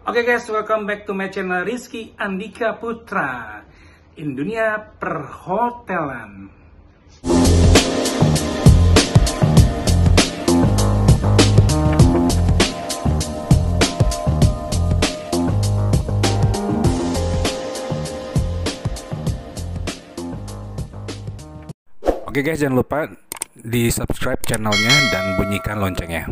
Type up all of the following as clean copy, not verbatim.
Oke guys, welcome back to my channel Rizky Andika Putra in dunia perhotelan. Oke guys, jangan lupa di subscribe channelnya dan bunyikan loncengnya.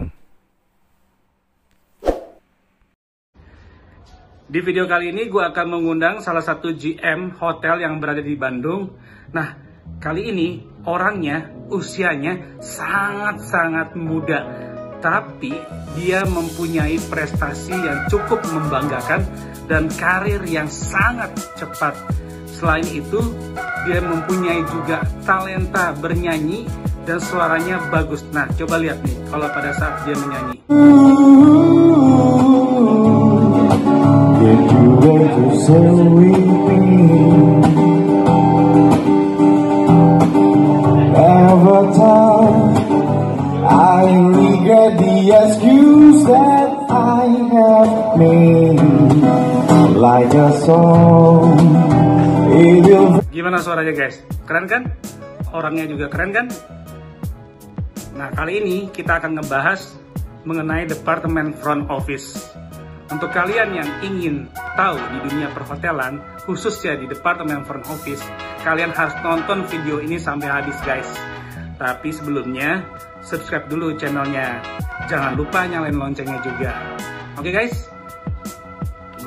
Di video kali ini gue akan mengundang salah satu GM hotel yang berada di Bandung. Nah, kali ini orangnya usianya sangat-sangat muda, tapi dia mempunyai prestasi yang cukup membanggakan dan karir yang sangat cepat. Selain itu, dia mempunyai juga talenta bernyanyi dan suaranya bagus. Nah, coba lihat nih kalau pada saat dia menyanyi. Every time I regret the excuse that I have made, like a song. Gimana suaranya guys? Keren kan? Orangnya juga keren kan? Nah, kali ini kita akan ngebahas mengenai Departemen Front Office. Untuk kalian yang ingin tahu di dunia perhotelan, khususnya di Departemen Front Office, kalian harus nonton video ini sampai habis guys. Tapi sebelumnya, subscribe dulu channelnya. Jangan lupa nyalain loncengnya juga. Oke guys?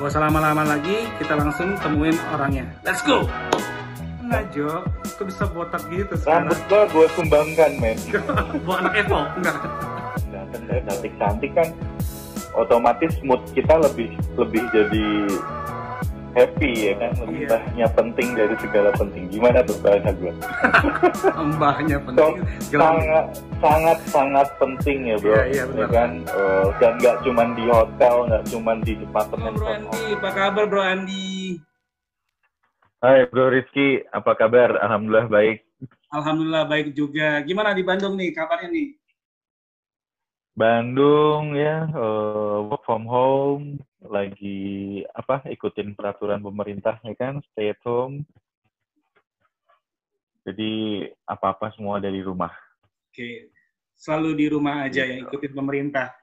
Gak usah lama-lama lagi, kita langsung temuin orangnya. Let's go! Enggak Jo, kok bisa botak gitu sekarang? Rambut gue sumbangkan men. Bawa anak Evo? Enggak. Cantik kan, otomatis mood kita lebih jadi happy ya kan, mbahnya penting dari segala penting. Gimana tuh bahasa gue? Mbahnya penting. Sangat penting ya bro. Iya, benar. Ya kan, dan nggak cuman di hotel, nggak cuman di departemen. Bro Andi, apa kabar Bro Andi? Hai Bro Rizky, apa kabar? Alhamdulillah baik. Alhamdulillah baik juga. Gimana di Bandung nih kabarnya nih? Bandung ya, work from home, lagi ikutin peraturan pemerintah ya kan, stay at home. Jadi apa-apa semua dari rumah. Oke, selalu di rumah aja ya, ikutin pemerintah.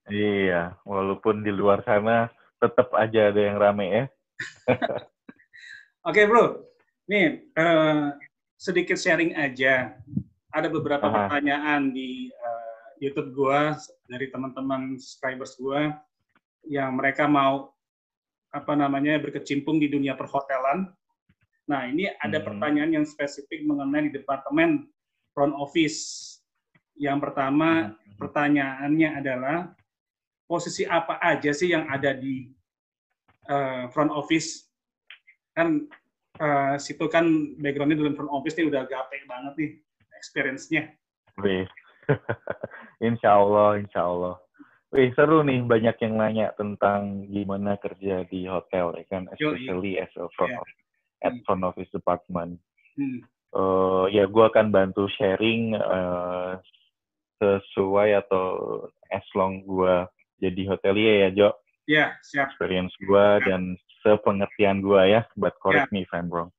Iya, walaupun di luar sana tetap aja ada yang rame ya. Oke bro, nih sedikit sharing aja. Ada beberapa pertanyaan di YouTube gua dari teman-teman subscribers gua yang mereka mau berkecimpung di dunia perhotelan. Nah, ini ada pertanyaan yang spesifik mengenai di Departemen Front Office. Yang pertama, pertanyaannya adalah posisi apa aja sih yang ada di Front Office? Kan situ kan background-nya dalam Front Office nih udah gape banget nih experience-nya. Wih. Insya Allah. Wih, seru nih, banyak yang nanya tentang gimana kerja di hotel ya kan, especially as a front office department. Ya, gue akan bantu sharing sesuai atau as long gue jadi hotelier ya, Jo. Ya, siap. Experience gue dan sepengertian gue ya, but correct me if I'm wrong.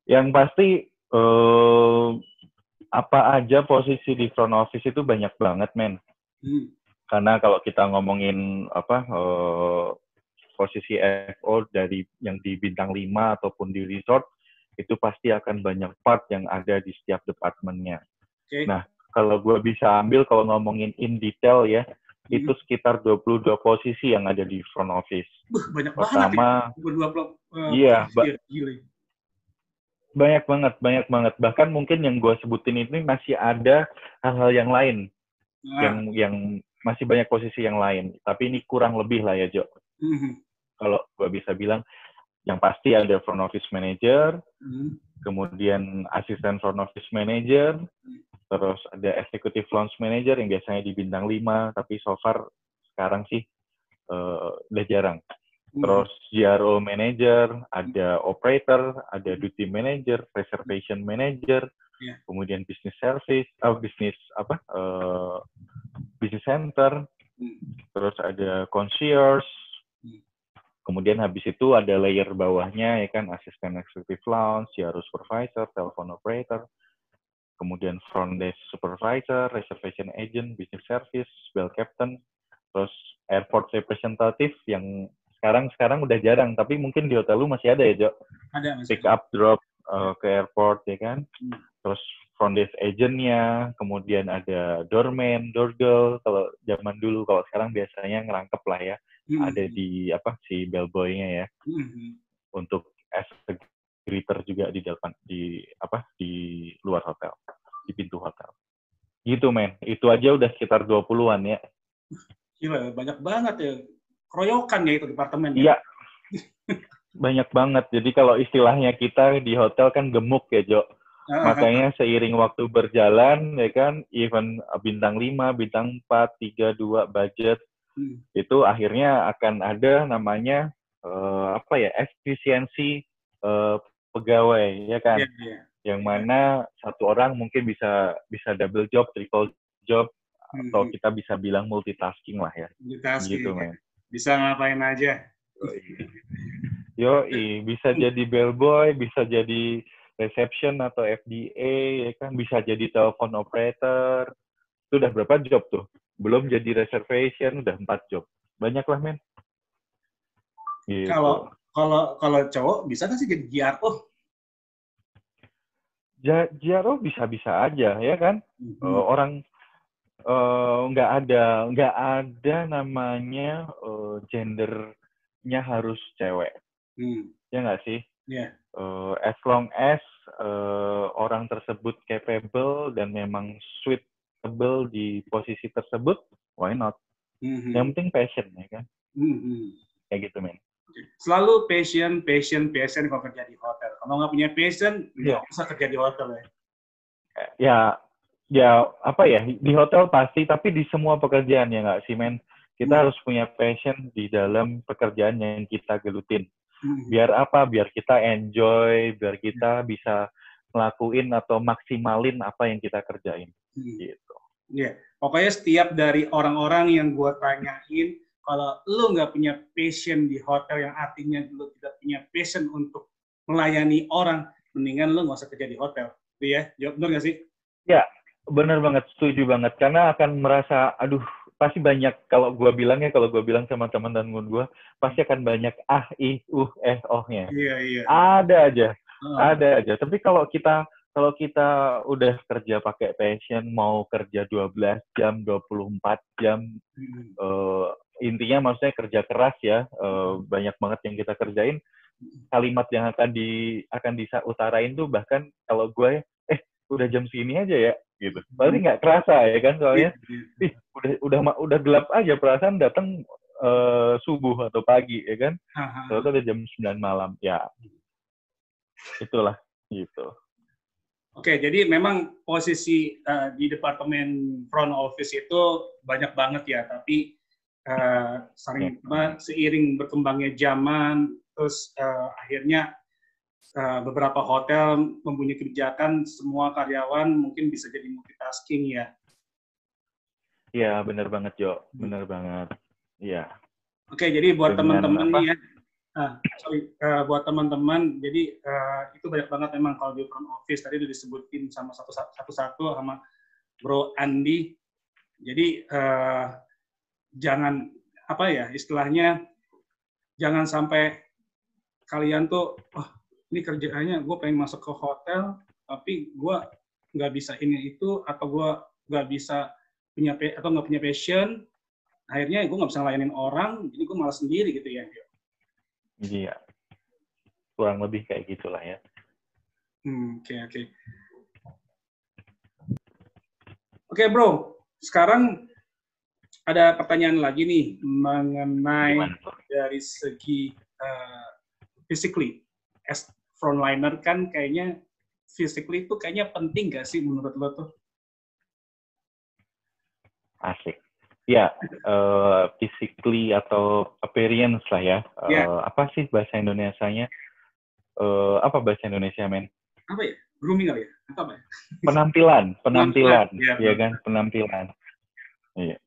Yang pasti, apa aja posisi di front office itu banyak banget, men. Karena kalau kita ngomongin posisi FO dari yang di bintang 5 ataupun di resort, itu pasti akan banyak part yang ada di setiap departemennya. Okay. Nah, kalau gue bisa ambil, kalau ngomongin in detail ya, itu sekitar 22 posisi yang ada di front office. Banyak Pertama, banget ya? Banyak banget. Bahkan mungkin yang gue sebutin ini masih ada hal-hal yang lain. Yang masih banyak posisi yang lain. Tapi ini kurang lebih lah ya, Jo. Kalau gue bisa bilang, yang pasti ada front office manager, kemudian asisten front office manager, terus ada executive lounge manager yang biasanya di bintang 5, tapi so far sekarang sih udah jarang. Terus GRO manager, ada operator, ada duty manager, reservation manager, kemudian business service, business center, Terus ada concierge. Kemudian habis itu ada layer bawahnya ya kan, asisten executive lounge, CRO supervisor, telepon operator, kemudian front desk supervisor, reservation agent, business service, bell captain, terus airport representative yang sekarang udah jarang, tapi mungkin di hotel lu masih ada ya, Jo? Ada, masih pick up drop ke airport ya kan. Terus front desk agent-nya, kemudian ada doorman, door girl kalau zaman dulu, kalau sekarang biasanya ngerangkep lah ya. Ada di si bellboy-nya ya. Untuk as a greeter juga di depan di luar hotel, di pintu hotel. Gitu, men. Itu aja udah sekitar 20-an ya. Gila, banyak banget ya. Keroyokan ya itu departemen. Iya. Banyak banget. Jadi kalau istilahnya kita di hotel kan gemuk ya, Jo. Makanya seiring waktu berjalan ya kan, even bintang 5, bintang 4, 3, 2 budget itu akhirnya akan ada namanya efisiensi pegawai ya kan. Yang mana satu orang mungkin bisa double job, triple job, atau kita bisa bilang multitasking lah ya. Multitasking. Gitu, men. Bisa ngapain aja. Bisa jadi bellboy, bisa jadi reception atau FDA, ya kan, bisa jadi telepon operator. Itu udah berapa job tuh? Belum jadi reservation, udah 4 job. Banyak lah, men. Gitu. Kalau cowok, bisa nggak sih jadi GRO? GRO bisa-bisa aja, ya kan? Orang nggak ada namanya gendernya harus cewek. Ya nggak sih? Yeah. As long as orang tersebut capable dan memang suitable di posisi tersebut, why not? Yang penting passion, ya kan? Kayak gitu, men. Selalu passion kalau kerja di hotel. Kalau nggak punya passion, nggak usah kerja di hotel ya. Ya, di hotel pasti, tapi di semua pekerjaan ya nggak sih, men? Kita harus punya passion di dalam pekerjaan yang kita gelutin. Biar apa? Biar kita enjoy, biar kita bisa ngelakuin atau maksimalin apa yang kita kerjain. Gitu. Iya, pokoknya setiap dari orang-orang yang gue tanyain, kalau lu nggak punya passion di hotel, yang artinya lu tidak punya passion untuk melayani orang, mendingan lu nggak usah kerja di hotel. Gitu ya, jawab benar nggak sih? Ya, benar banget, setuju banget. Karena akan merasa, pasti banyak, kalau gue bilang sama teman-teman gue, pasti akan banyak oh-nya. Iya. Ada aja. Tapi kalau kita udah kerja pakai passion, mau kerja 12 jam, 24 jam, intinya maksudnya kerja keras ya, banyak banget yang kita kerjain. Kalimat yang akan diutarain tuh bahkan kalau gue udah jam segini aja ya gitu. Berarti nggak kerasa ya kan, soalnya udah gelap aja, perasaan datang subuh atau pagi ya kan. Soalnya udah jam 9 malam ya. Itulah gitu. Oke, jadi memang posisi di departemen front office itu banyak banget ya, tapi seiring berkembangnya zaman, terus akhirnya beberapa hotel mempunyai kebijakan semua karyawan mungkin bisa jadi multitasking ya. Iya, benar banget, Jo. Benar banget. Iya. Oke, jadi buat teman-teman nih ya, buat teman-teman, jadi itu banyak banget memang kalau di front office, tadi udah disebutin sama satu-satu sama Bro Andi. Jadi jangan istilahnya jangan sampai kalian tuh ini kerjaannya gue pengen masuk ke hotel tapi gue nggak bisa ini itu, atau gue nggak bisa nggak punya passion, akhirnya gue nggak bisa ngelayanin orang, jadi gue malas sendiri gitu ya. Iya, kurang lebih kayak gitulah ya. Oke, Bro, sekarang ada pertanyaan lagi nih mengenai dari segi physically, as frontliner kan kayaknya physically itu kayaknya penting gak sih menurut lo tuh? Asik. Ya, physically atau appearance lah ya. Apa sih bahasa Indonesianya? Apa bahasa Indonesia, men? Apa ya? Grooming kali ya? Apa ya? Penampilan. Ya kan? Penampilan. Iya.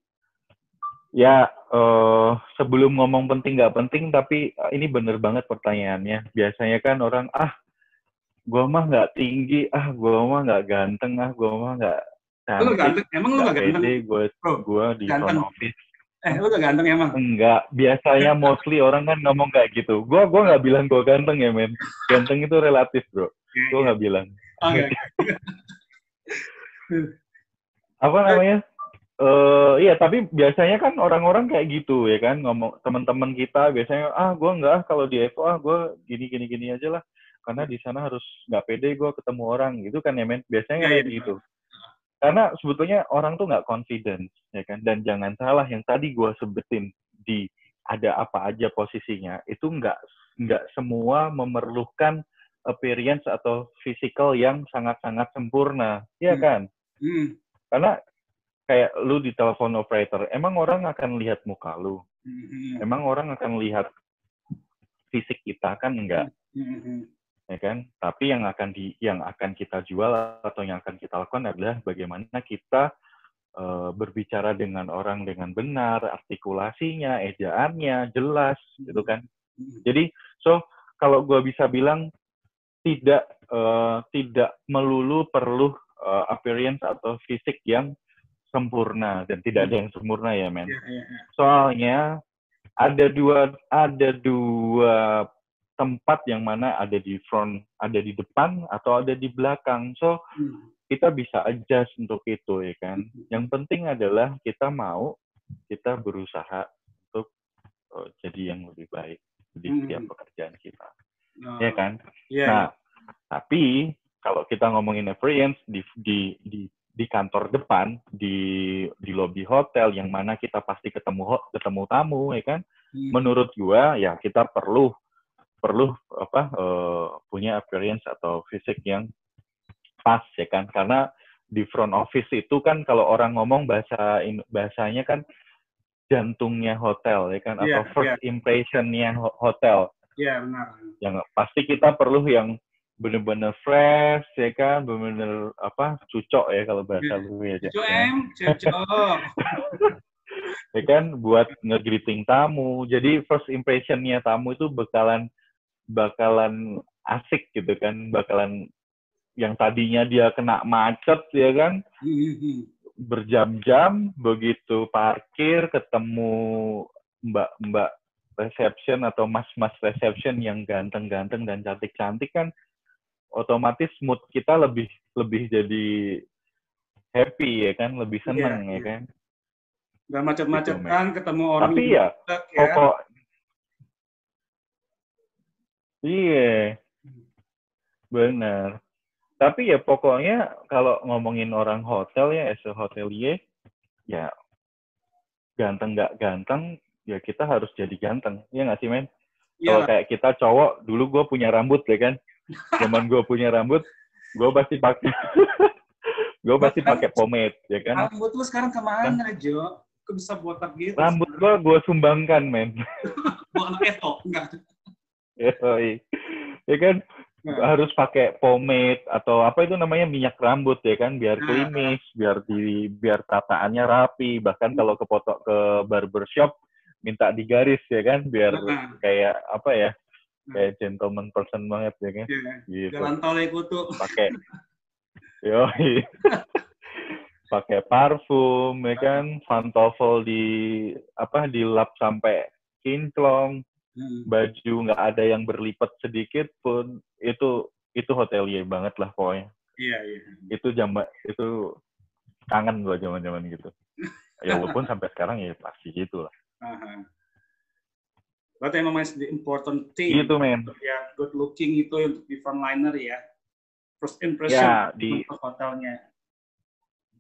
Ya, sebelum ngomong penting nggak penting, tapi ini bener banget pertanyaannya. Biasanya kan orang, gua mah nggak tinggi, gua mah nggak ganteng, gua mah nggak Lu cantik, ganteng? Emang lu nggak gak ganteng? pede, Bro, gua di front ganteng. office. Lu gak ganteng emang? Enggak, biasanya mostly orang kan ngomong kayak gitu. Gua nggak bilang gua ganteng ya, men. Ganteng itu relatif, bro. Iya, Gua iya. nggak bilang. Oke, Apa oke. namanya? Iya, tapi biasanya kan orang-orang kayak gitu ya kan, ngomong teman-teman kita biasanya, gue enggak kalau di Evo, gue gini aja lah, karena di sana harus nggak pede gue ketemu orang gitu kan ya men, Iya, biasanya iya. kayak gitu. Karena sebetulnya orang tuh nggak confident ya kan, dan jangan salah yang tadi gue sebutin di ada apa aja posisinya itu nggak semua memerlukan appearance atau physical yang sangat-sangat sempurna, ya Hmm, kan? hmm, Karena kayak lu di telepon operator, emang orang akan lihat muka lu, hmm, emang orang akan lihat fisik kita kan enggak, hmm, hmm. ya kan? Tapi yang akan kita jual atau yang akan kita lakukan adalah bagaimana kita berbicara dengan orang dengan benar, artikulasinya, ejaannya jelas, gitu kan? Jadi, kalau gue bisa bilang tidak melulu perlu appearance atau fisik yang sempurna, dan tidak ada yang sempurna ya men. Iya, iya, iya. Soalnya ada dua tempat yang mana ada di front, ada di depan atau ada di belakang. So Hmm, kita bisa adjust untuk itu ya kan. Yang penting adalah kita berusaha untuk jadi yang lebih baik di setiap hmm. pekerjaan kita, ya Oh, kan. iya, iya. Nah, tapi kalau kita ngomongin experience di kantor depan, di lobi hotel yang mana kita pasti ketemu tamu, ya kan. Hmm, Menurut gua ya kita perlu perlu punya appearance atau fisik yang pas ya kan, karena di front office itu kan kalau orang ngomong bahasanya kan jantungnya hotel ya kan, iya, atau first iya, impressionnya hotel, iya, benar. yang pasti kita perlu yang bener-bener fresh ya kan, bener-bener cucok ya kalau Iya. bahasa lu ya Cucu kan, cocok. ya kan, buat nge-greeting tamu. Jadi first impressionnya tamu itu bakalan asik gitu kan, bakalan yang tadinya dia kena macet ya kan, Hmm, hmm. berjam-jam, begitu parkir ketemu mbak-mbak reception atau mas-mas reception yang ganteng-ganteng dan cantik-cantik kan, otomatis mood kita lebih lebih jadi happy ya kan, lebih Iya, seneng ya iya. kan, Gak gitu men. macet-macetan, ketemu orang Tapi yang ya jutek ya. pokok iya bener. Tapi ya pokoknya kalau ngomongin orang hotel ya, as a hotelier, ya ganteng nggak ganteng, ya kita harus jadi ganteng. Iya nggak sih, men? Kalau Iyalah. kayak kita cowok, dulu gue punya rambut ya kan. Zaman gue punya rambut, gue pasti pakai gue pasti Bahkan pakai pomade, ya kan? rambut lu sekarang Kan kemana, Jo? Kok bisa botak gitu rambut sekarang? gue sumbangkan, men. Bukan anak Eto, enggak. Ya, ya kan, Nah, harus pakai pomade atau apa itu namanya, minyak rambut ya kan, biar nah, klimis, biar tataannya rapi. Bahkan kalau ke barbershop minta digaris ya kan, biar nah, kayak apa ya, nah, kayak gentleman person banget ya kan, ya. gitu. Jalan tol Kutu. Pakai pakai parfum ya kan, pantofel dilap sampai kinclong, Hmm. baju nggak ada yang berlipat sedikit pun, itu hotelier banget lah pokoknya. Iya, iya. Itu kangen gue zaman gitu, ya walaupun sampai sekarang ya pasti gitu lah, Aha. Berarti emang masih the important thing gitu men. ya, good looking itu untuk di frontliner ya. First impression Ya untuk hotelnya.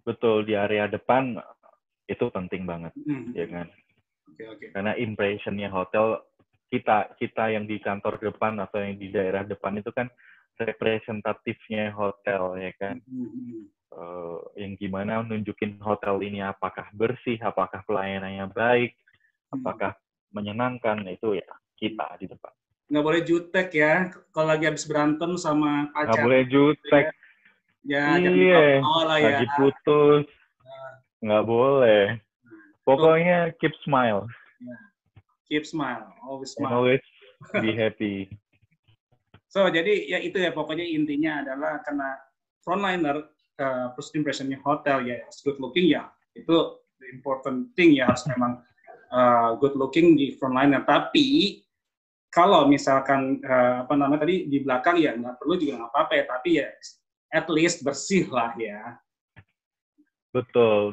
betul, di area depan itu penting banget ya Hmm. kan, Oke, oke. karena impressionnya hotel, kita yang di kantor depan atau yang di daerah depan itu kan representatifnya hotel ya kan. Hmm. Yang gimana nunjukin hotel ini apakah bersih, apakah pelayanannya baik, apakah menyenangkan, itu ya kita di depan. Nggak boleh jutek ya, kalau lagi habis berantem sama Nggak pacar boleh gitu jutek. ya. Ya, jangan Iya, dibawa-bawa lah ya. lagi putus, nggak boleh. Pokoknya keep smile. Yeah. Keep smile, always And smile. always be happy. So, jadi ya itu ya pokoknya intinya adalah karena frontliner first impressionnya hotel ya good looking ya itu the important thing ya harus memang good looking di frontliner. Tapi kalau misalkan apa namanya tadi di belakang ya nggak perlu juga nggak apa-apa ya, tapi ya at least bersih lah ya. Betul,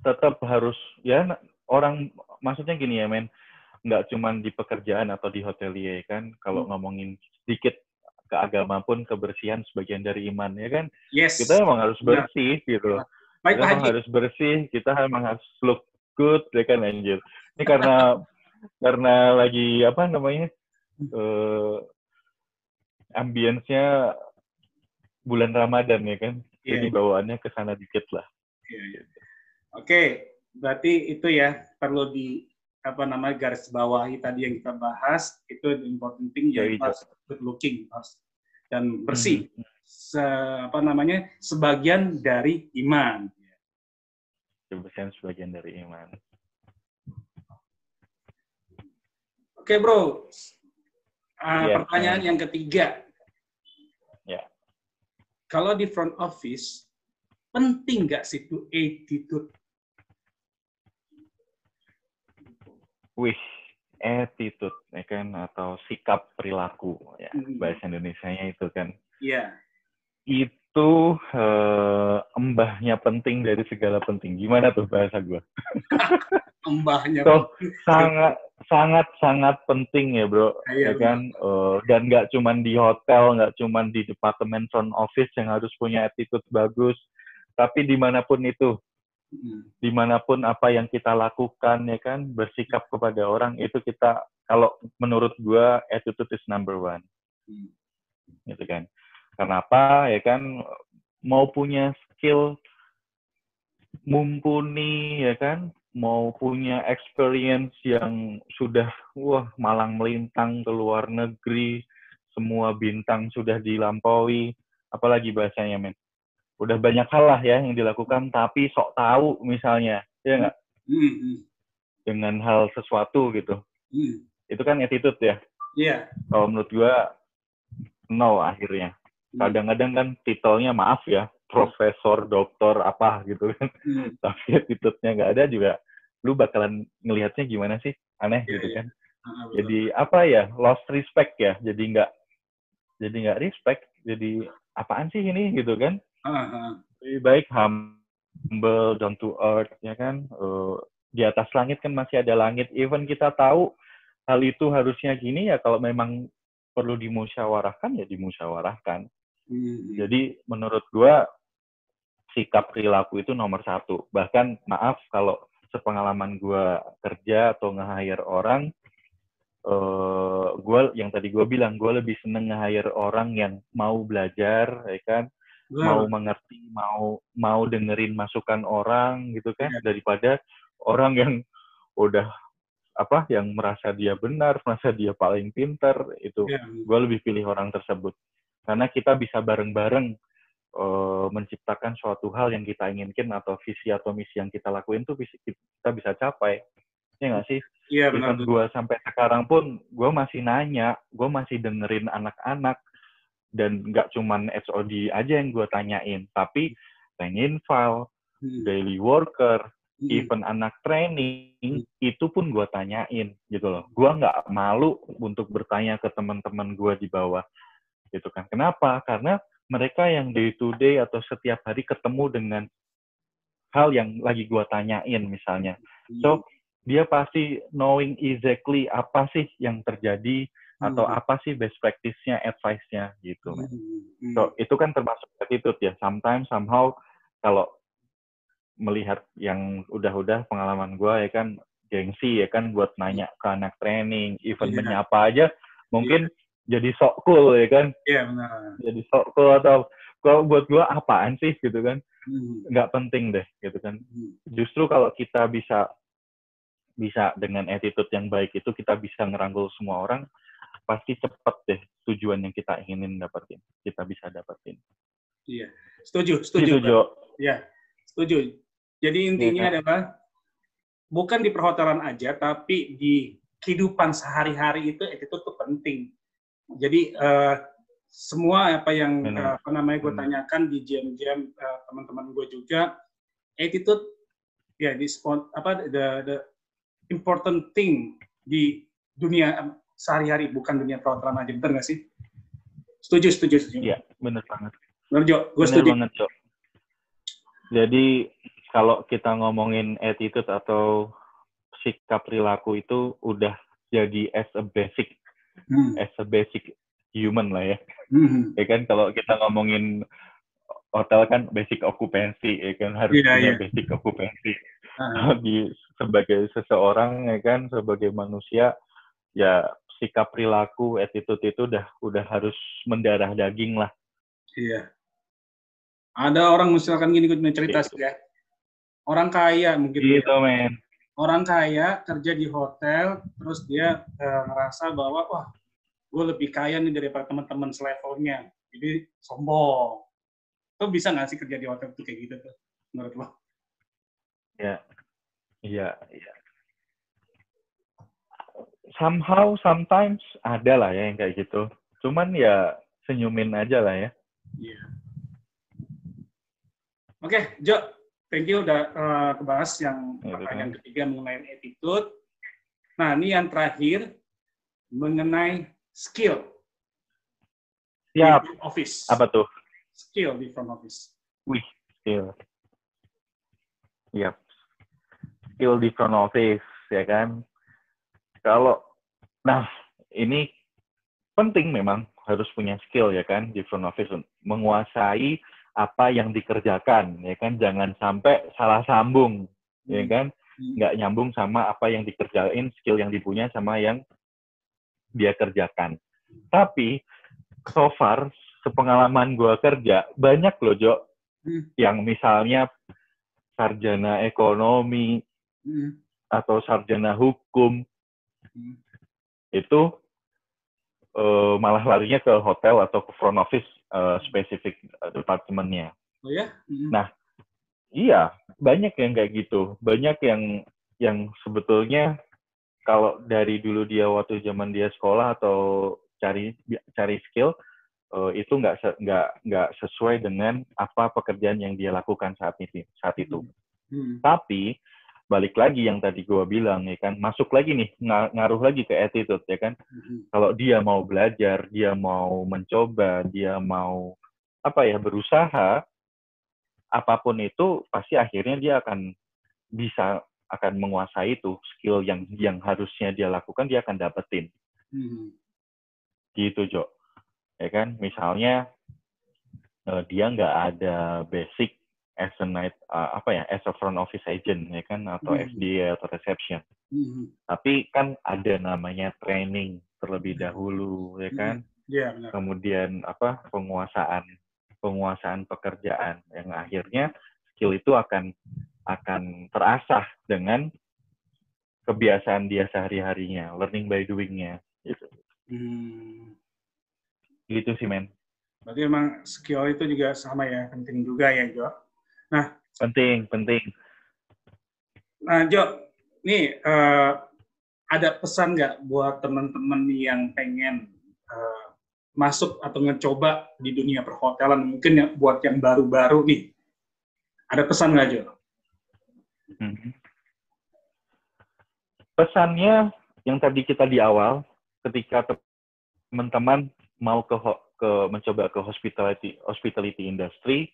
tetap harus ya orang maksudnya gini ya men, nggak cuman di pekerjaan atau di hotelier kan, kalau ngomongin sedikit ke agama pun kebersihan sebagian dari iman ya kan. Yes. Kita emang harus bersih gitu. Baik, kita Pak emang Haji. harus bersih, kita emang harus look good ya kan anjir. Ini karena lagi apa namanya ambience-nya bulan Ramadan ya kan. Jadi bawaannya ke sana dikit lah. Oke, berarti itu ya perlu di apa namanya garis bawahi tadi yang kita bahas itu the important thing ya harus good looking dan bersih. Apa namanya sebagian dari iman. Kebersihan sebagian dari iman. Oke bro, pertanyaan yang ketiga. Ya. Kalau di front office penting nggak sih itu attitude? Wih, attitude ya kan atau sikap perilaku ya bahasa Indonesianya itu kan. Iya. Itu embahnya penting dari segala penting. Gimana tuh bahasa gue? Embahnya so, sangat penting ya bro, ya kan. Dan nggak cuman di hotel, nggak cuman di departemen front office yang harus punya attitude bagus, tapi dimanapun itu. Dimanapun apa yang kita lakukan ya kan bersikap kepada orang itu kita kalau menurut gua attitude is number one gitu kan. Kenapa ya kan mau punya skill mumpuni ya kan mau punya experience yang sudah malang melintang ke luar negeri semua bintang sudah dilampaui apalagi bahasanya men. Udah banyak hal lah ya yang dilakukan, tapi sok tahu misalnya, ya nggak? Dengan hal sesuatu gitu. Itu kan attitude ya? Iya. Kalau menurut gua, no akhirnya. Kadang-kadang kan titelnya maaf ya, profesor, doktor, apa gitu kan. Tapi attitude-nya nggak ada juga, lu bakalan ngelihatnya gimana sih? Aneh gitu kan. Jadi apa ya, lost respect ya. Jadi nggak respect, jadi apaan sih ini gitu kan? Lebih baik humble, down to earth, ya kan? Di atas langit kan masih ada langit. Even kita tahu hal itu harusnya gini ya, kalau memang perlu dimusyawarahkan ya dimusyawarahkan. Jadi menurut gua sikap perilaku itu nomor satu. Bahkan maaf kalau sepengalaman gua kerja atau nge-hire orang, yang tadi gue bilang gue lebih seneng nge-hire orang yang mau belajar, ya kan, mau mengerti, mau dengerin masukan orang gitu kan, daripada orang yang udah yang merasa dia benar, merasa dia paling pintar itu. Gue lebih pilih orang tersebut karena kita bisa bareng-bareng menciptakan suatu hal yang kita inginkan atau visi atau misi yang kita lakuin tuh kita bisa capai. Ya nggak sih? Iya benar. Gue sampai sekarang pun gue masih nanya, gue masih dengerin anak-anak dan nggak cuman HOD aja yang gue tanyain, tapi tanyain file, daily worker, even anak training itu pun gue tanyain gitu loh. Gue nggak malu untuk bertanya ke teman-teman gue di bawah gitu kan. Kenapa? Karena mereka yang day to day atau setiap hari ketemu dengan hal yang lagi gue tanyain misalnya. So dia pasti knowing exactly apa sih yang terjadi atau apa sih best practice-nya, advice-nya gitu. So itu kan termasuk attitude ya. Sometimes somehow kalau melihat yang udah pengalaman gue ya kan gengsi ya kan buat nanya ke anak training, even menyapa aja mungkin jadi sok cool ya kan. Iya benar. Jadi sok cool atau kalau buat gue apaan sih gitu kan. Nggak penting deh gitu kan. Justru kalau kita bisa dengan attitude yang baik itu kita bisa ngerangkul semua orang, pasti cepet deh tujuan yang kita inginin dapetin. Kita bisa dapetin. Iya, setuju. Gitu, Jo. Iya, setuju. Jadi intinya adalah bukan di perhotelan aja, tapi di kehidupan sehari-hari itu attitude itu penting. Jadi semua apa yang apa namanya gue tanyakan di jam-jam teman-teman gue juga, attitude ya di spot apa the important thing di dunia sehari-hari, bukan dunia perhotelan aja, benar nggak sih? Setuju. Iya, benar banget. Benar Jo, gue benar setuju. Banget, Jo. Jadi kalau kita ngomongin attitude atau sikap perilaku itu udah jadi as a basic human lah ya. Ya kan kalau kita ngomongin hotel kan basic occupancy, ya kan harus punya basic occupancy. Sebagai seseorang, ya kan, sebagai manusia, ya sikap perilaku, attitude itu udah harus mendarah daging lah. Iya. Ada orang misalkan gini, gue cerita sih ya. Orang kaya mungkin. Gitu, men. Orang kaya kerja di hotel, terus dia ngerasa bahwa wah, gue lebih kaya nih daripada teman-teman selevelnya. Jadi sombong. Lo bisa nggak sih kerja di hotel itu kayak gitu tuh, menurut lo? Ya, iya. Somehow, sometimes ada lah ya yang kayak gitu. Cuman ya senyumin aja lah ya. Iya. Oke, Jo, thank you udah kebahas yang pertanyaan ketiga mengenai attitude. Nah, ini yang terakhir mengenai skill. Siap. Di front office. Apa tuh? Skill di front office. Wih, skill. Yap. Skill di front office, ya kan? Nah, ini penting memang harus punya skill, ya kan, di front office. Menguasai apa yang dikerjakan, ya kan? Jangan sampai salah sambung, ya kan? Nggak nyambung sama apa yang dikerjain, skill yang dipunya sama yang dia kerjakan. Tapi, so far, sepengalaman gue kerja, banyak loh, Jo, yang misalnya sarjana ekonomi atau sarjana hukum, itu malah larinya ke hotel atau ke front office spesifik departemennya. Oh ya? Nah, iya, banyak yang kayak gitu. Banyak yang sebetulnya kalau dari dulu dia waktu zaman dia sekolah atau cari skill, itu nggak sesuai dengan apa pekerjaan yang dia lakukan saat itu. Tapi balik lagi yang tadi gue bilang, ya kan, masuk lagi nih, ngaruh lagi ke attitude, ya kan. Kalau dia mau belajar, dia mau mencoba, dia mau berusaha, apapun itu pasti akhirnya dia akan menguasai itu skill yang harusnya dia lakukan, dia akan dapetin. Gitu, Jo. Ya kan, misalnya dia nggak ada basic as a front office agent, ya kan, atau FD atau reception. Tapi kan ada namanya training terlebih dahulu, ya kan. Kemudian penguasaan pekerjaan yang akhirnya skill itu akan terasah dengan kebiasaan dia sehari-harinya, learning by doing-nya, gitu. Gitu sih, men. Berarti emang skill itu juga sama ya, penting juga ya, Jo. Nah, penting. Nah, Jo, nih ada pesan nggak buat teman-teman yang pengen masuk atau ngecoba di dunia perhotelan, mungkin ya buat yang baru-baru nih, ada pesan nggak, Jo? Pesannya yang tadi kita di awal, ketika teman-teman mau mencoba ke hospitality industry,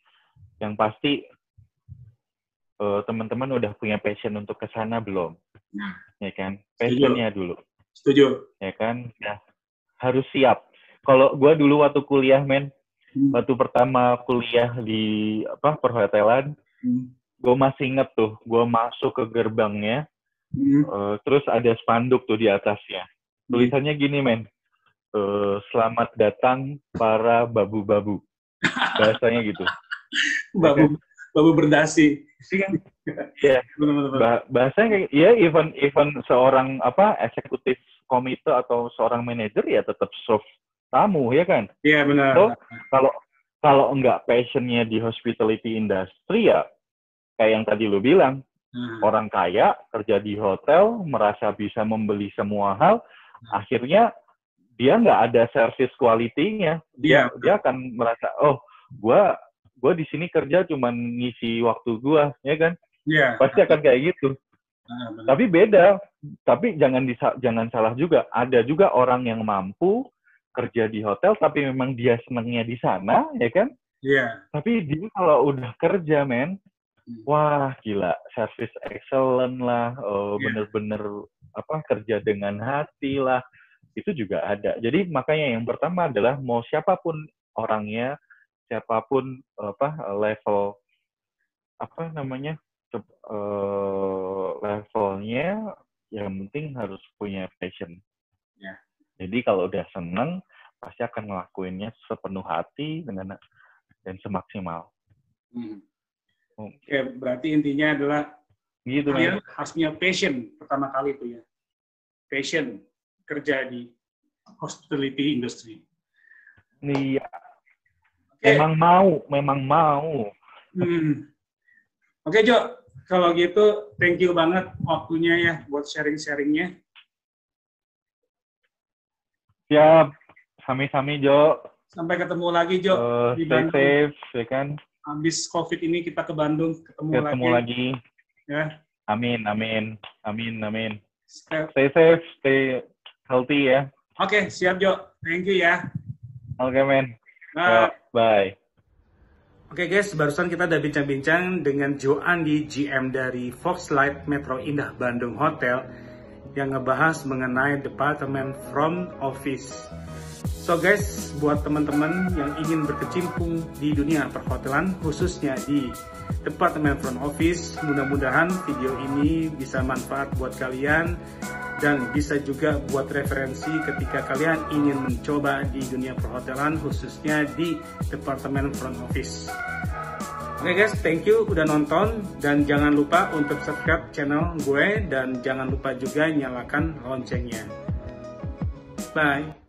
yang pasti teman-teman udah punya passion untuk ke sana belum? Ya kan? Passionnya dulu. Setuju. Ya kan? Ya, harus siap. Kalau gue dulu waktu kuliah, waktu pertama kuliah di perhotelan, gue masih inget tuh, gue masuk ke gerbangnya, terus ada spanduk tuh di atasnya. Tulisannya gini, selamat datang para babu-babu. Bahasanya gitu. Babu berdasi. Ya, bahasanya kayak, ya even seorang eksekutif komite atau seorang manajer ya tetap serve tamu, ya kan? Iya, benar. So, kalau enggak passionnya di hospitality industry, ya kayak yang tadi lu bilang, Orang kaya kerja di hotel, merasa bisa membeli semua hal, akhirnya dia nggak ada service quality-nya. Dia akan merasa, oh, gue di sini kerja cuman ngisi waktu gue, ya kan? Pasti akan kayak gitu. Tapi beda. Tapi jangan salah juga. Ada juga orang yang mampu kerja di hotel, tapi memang dia senangnya di sana, ya kan? Tapi dia kalau udah kerja, men, wah gila, service excellent lah, bener-bener kerja dengan hati lah, itu juga ada. Jadi makanya yang pertama adalah mau siapapun orangnya, siapapun level levelnya, yang penting harus punya passion. Jadi kalau udah seneng, pasti akan ngelakuinnya sepenuh hati dan semaksimal. Oke, berarti intinya adalah gitu, kalian harus punya passion pertama kali itu ya. Passion kerja di hospitality industry. Iya. Memang mau. Oke, Jo. Kalau gitu, thank you banget waktunya ya buat sharing-sharingnya. Siap. Sami-sami, Jo. Sampai ketemu lagi, Jo. Di Bandung. Stay safe, ya kan? Habis COVID ini kita ke Bandung, ketemu lagi. Ya. Amin. Stay safe, stay healthy ya. Oke, siap, Jo. Thank you ya. Oke, men. Bye. Oke guys, barusan kita udah bincang-bincang dengan Joe Andi, GM dari Foxlight Metro Indah Bandung Hotel, yang ngebahas mengenai Departemen Front Office. So guys, buat teman-teman yang ingin berkecimpung di dunia perhotelan, khususnya di Departemen Front Office, mudah-mudahan video ini bisa manfaat buat kalian dan bisa juga buat referensi ketika kalian ingin mencoba di dunia perhotelan, khususnya di Departemen Front Office. Oke guys, thank you udah nonton, dan jangan lupa untuk subscribe channel gue, dan jangan lupa juga nyalakan loncengnya. Bye.